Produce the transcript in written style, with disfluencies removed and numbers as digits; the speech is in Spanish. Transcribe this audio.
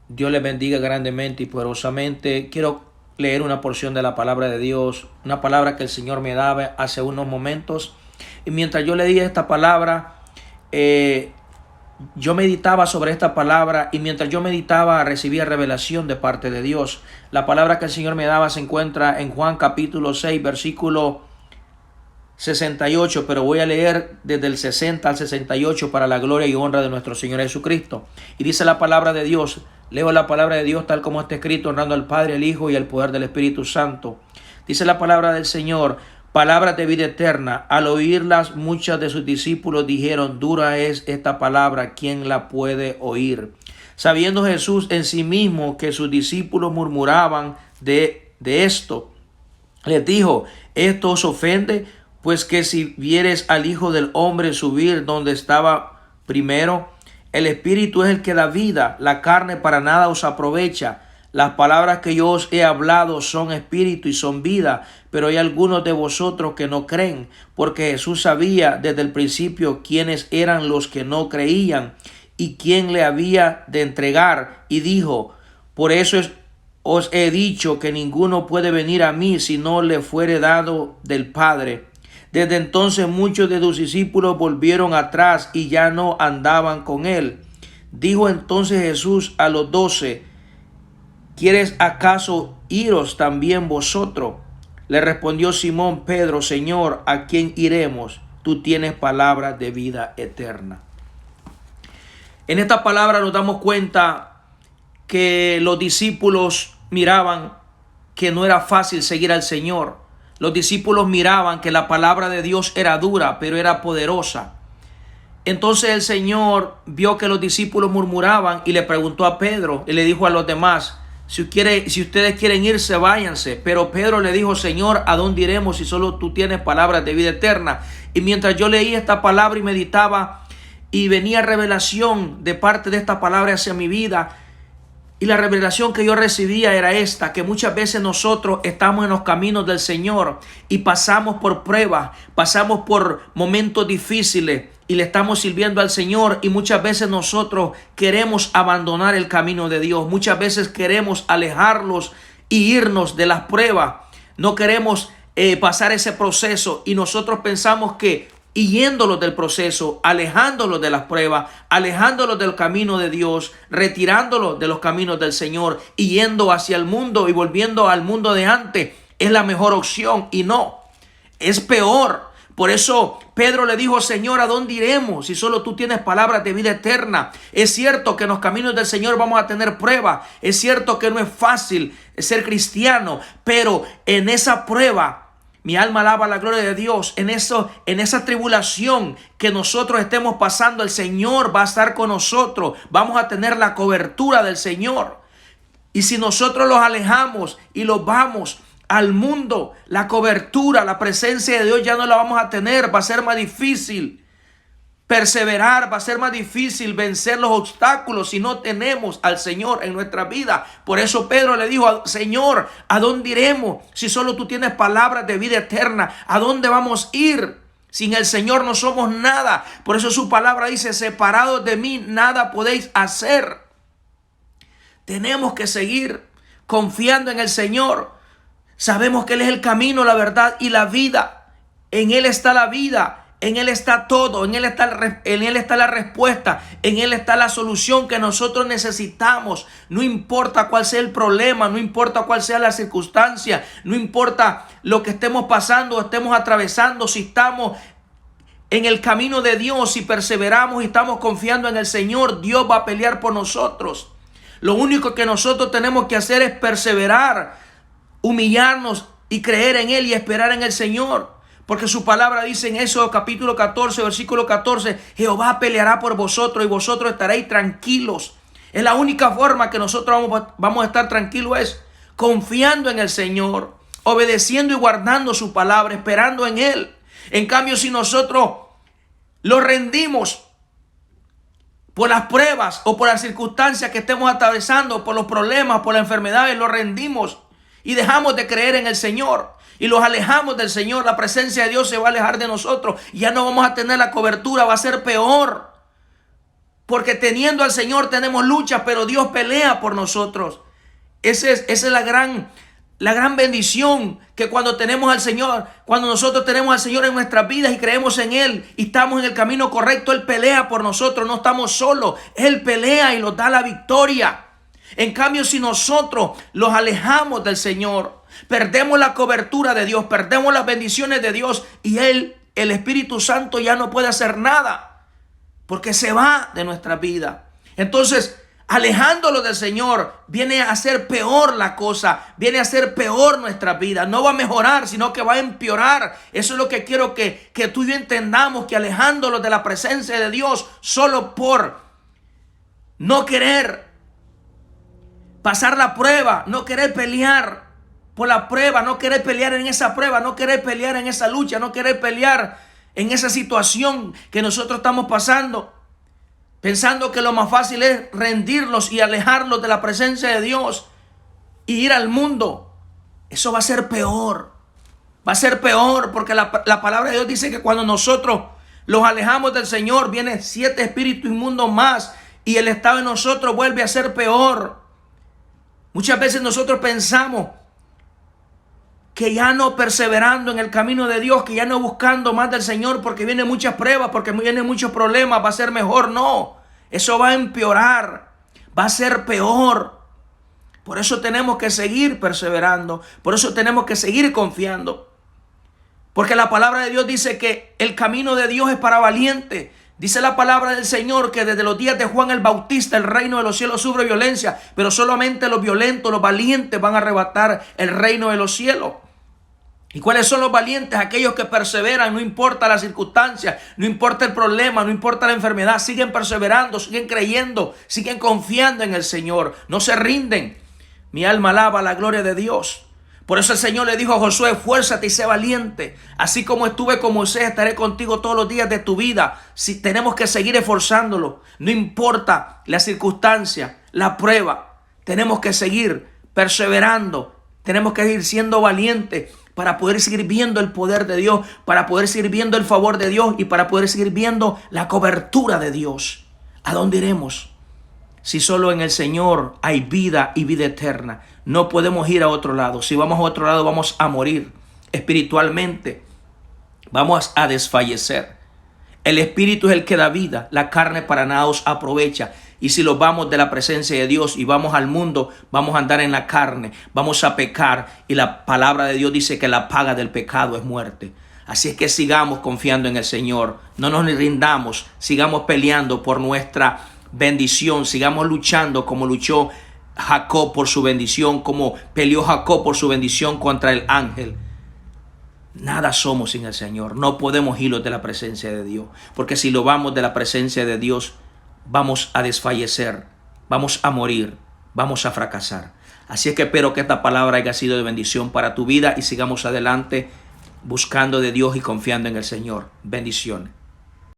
Dios les bendiga grandemente y poderosamente. Quiero leer una porción de la palabra de Dios, una palabra que el Señor me daba hace unos momentos. Y mientras yo leía esta palabra, yo meditaba sobre esta palabra y mientras yo meditaba recibía revelación de parte de Dios. La palabra que el Señor me daba se encuentra en Juan capítulo 6, versículo 68, pero voy a leer desde el 60 al 68 para la gloria y honra de nuestro Señor Jesucristo. Y dice la palabra de Dios, leo la palabra de Dios tal como está escrito, honrando al Padre, al Hijo y al poder del Espíritu Santo. Dice la palabra del Señor, palabras de vida eterna. Al oírlas, muchos de sus discípulos dijeron, dura es esta palabra, ¿quién la puede oír? Sabiendo Jesús en sí mismo que sus discípulos murmuraban de esto, les dijo, ¿esto os ofende? Pues que si vieres al Hijo del Hombre subir donde estaba primero, el Espíritu es el que da vida, la carne para nada os aprovecha. Las palabras que yo os he hablado son espíritu y son vida, pero hay algunos de vosotros que no creen, porque Jesús sabía desde el principio quiénes eran los que no creían y quién le había de entregar, y dijo, por eso os he dicho que ninguno puede venir a mí si no le fuere dado del Padre. Desde entonces muchos de sus discípulos volvieron atrás y ya no andaban con él. Dijo entonces Jesús a los 12, ¿quieres acaso iros también vosotros? Le respondió Simón Pedro, Señor, ¿a quién iremos? Tú tienes palabras de vida eterna. En esta palabra nos damos cuenta que los discípulos miraban que no era fácil seguir al Señor. Los discípulos miraban que la palabra de Dios era dura, pero era poderosa. Entonces el Señor vio que los discípulos murmuraban y le preguntó a Pedro y le dijo a los demás, si ustedes quieren irse, váyanse. Pero Pedro le dijo, Señor, ¿a dónde iremos si solo tú tienes palabras de vida eterna? Y mientras yo leía esta palabra y meditaba y venía revelación de parte de esta palabra hacia mi vida, y la revelación que yo recibía era esta, que muchas veces nosotros estamos en los caminos del Señor y pasamos por pruebas, pasamos por momentos difíciles y le estamos sirviendo al Señor, y muchas veces nosotros queremos abandonar el camino de Dios, muchas veces queremos alejarlos y irnos de las pruebas, no queremos pasar ese proceso, y nosotros pensamos que y yéndolos del proceso, alejándolos de las pruebas, alejándolos del camino de Dios, retirándolos de los caminos del Señor y yendo hacia el mundo y volviendo al mundo de antes, es la mejor opción, y no, es peor. Por eso Pedro le dijo, Señor, ¿a dónde iremos si solo tú tienes palabras de vida eterna? Es cierto que en los caminos del Señor vamos a tener pruebas, es cierto que no es fácil ser cristiano, pero en esa prueba mi alma alaba la gloria de Dios. En esa tribulación que nosotros estemos pasando, el Señor va a estar con nosotros. Vamos a tener la cobertura del Señor. Y si nosotros los alejamos y los vamos al mundo, la cobertura, la presencia de Dios ya no la vamos a tener. Va a ser más difícil perseverar, va a ser más difícil vencer los obstáculos si no tenemos al Señor en nuestra vida. Por eso Pedro le dijo, Señor, ¿a dónde iremos si solo tú tienes palabras de vida eterna? ¿A dónde vamos a ir? Sin el Señor no somos nada. Por eso su palabra dice, separados de mí nada podéis hacer. Tenemos que seguir confiando en el Señor. Sabemos que Él es el camino, la verdad y la vida. En Él está la vida. En Él está todo, en Él está la respuesta, en Él está la solución que nosotros necesitamos. No importa cuál sea el problema, no importa cuál sea la circunstancia, no importa lo que estemos pasando o estemos atravesando, si estamos en el camino de Dios, si perseveramos y estamos confiando en el Señor, Dios va a pelear por nosotros. Lo único que nosotros tenemos que hacer es perseverar, humillarnos y creer en Él y esperar en el Señor. Porque su palabra dice en Éxodo capítulo 14, versículo 14, Jehová peleará por vosotros y vosotros estaréis tranquilos. Es la única forma que nosotros vamos a estar tranquilos, es confiando en el Señor, obedeciendo y guardando su palabra, esperando en Él. En cambio, si nosotros lo rendimos por las pruebas o por las circunstancias que estemos atravesando, por los problemas, por las enfermedades, lo rendimos y dejamos de creer en el Señor y los alejamos del Señor, la presencia de Dios se va a alejar de nosotros. Ya no vamos a tener la cobertura, va a ser peor. Porque teniendo al Señor tenemos lucha, pero Dios pelea por nosotros. Esa es la gran bendición, que cuando tenemos al Señor, cuando nosotros tenemos al Señor en nuestras vidas y creemos en Él y estamos en el camino correcto, Él pelea por nosotros, no estamos solos, Él pelea y nos da la victoria. En cambio, si nosotros los alejamos del Señor, perdemos la cobertura de Dios, perdemos las bendiciones de Dios y el Espíritu Santo ya no puede hacer nada porque se va de nuestra vida. Entonces, alejándolo del Señor, viene a ser peor la cosa, viene a ser peor nuestra vida. No va a mejorar, sino que va a empeorar. Eso es lo que quiero que tú y yo entendamos, que alejándolo de la presencia de Dios solo por no querer pasar la prueba, no querer pelear por la prueba, no querer pelear en esa prueba, no querer pelear en esa lucha, no querer pelear en esa situación que nosotros estamos pasando, pensando que lo más fácil es rendirlos y alejarlos de la presencia de Dios y ir al mundo. Eso va a ser peor. Va a ser peor porque la palabra de Dios dice que cuando nosotros los alejamos del Señor, vienen 7 espíritus inmundos más y el estado de nosotros vuelve a ser peor. Muchas veces nosotros pensamos que ya no perseverando en el camino de Dios, que ya no buscando más del Señor porque vienen muchas pruebas, porque vienen muchos problemas, va a ser mejor. No, eso va a empeorar, va a ser peor. Por eso tenemos que seguir perseverando, por eso tenemos que seguir confiando. Porque la palabra de Dios dice que el camino de Dios es para valientes. Dice la palabra del Señor que desde los días de Juan el Bautista el reino de los cielos sufre violencia, pero solamente los violentos, los valientes van a arrebatar el reino de los cielos. ¿Y cuáles son los valientes? Aquellos que perseveran, no importa las circunstancias, no importa el problema, no importa la enfermedad, siguen perseverando, siguen creyendo, siguen confiando en el Señor, no se rinden. Mi alma alaba la gloria de Dios. Por eso el Señor le dijo a Josué: esfuérzate y sé valiente. Así como estuve con Moisés, estaré contigo todos los días de tu vida. Si tenemos que seguir esforzándolo, no importa la circunstancia, la prueba, tenemos que seguir perseverando, tenemos que seguir siendo valientes para poder seguir viendo el poder de Dios, para poder seguir viendo el favor de Dios y para poder seguir viendo la cobertura de Dios. ¿A dónde iremos? Si solo en el Señor hay vida y vida eterna. No podemos ir a otro lado. Si vamos a otro lado, vamos a morir espiritualmente. Vamos a desfallecer. El Espíritu es el que da vida. La carne para nada os aprovecha. Y si lo vamos de la presencia de Dios y vamos al mundo, vamos a andar en la carne, vamos a pecar. Y la palabra de Dios dice que la paga del pecado es muerte. Así es que sigamos confiando en el Señor. No nos rindamos. Sigamos peleando por nuestra bendición. Sigamos luchando como luchó Jacob por su bendición, como peleó Jacob por su bendición contra el ángel. Nada somos sin el Señor. No podemos irnos de la presencia de Dios, porque si lo vamos de la presencia de Dios, vamos a desfallecer, vamos a morir, vamos a fracasar. Así es que espero que esta palabra haya sido de bendición para tu vida y sigamos adelante buscando de Dios y confiando en el Señor. Bendiciones.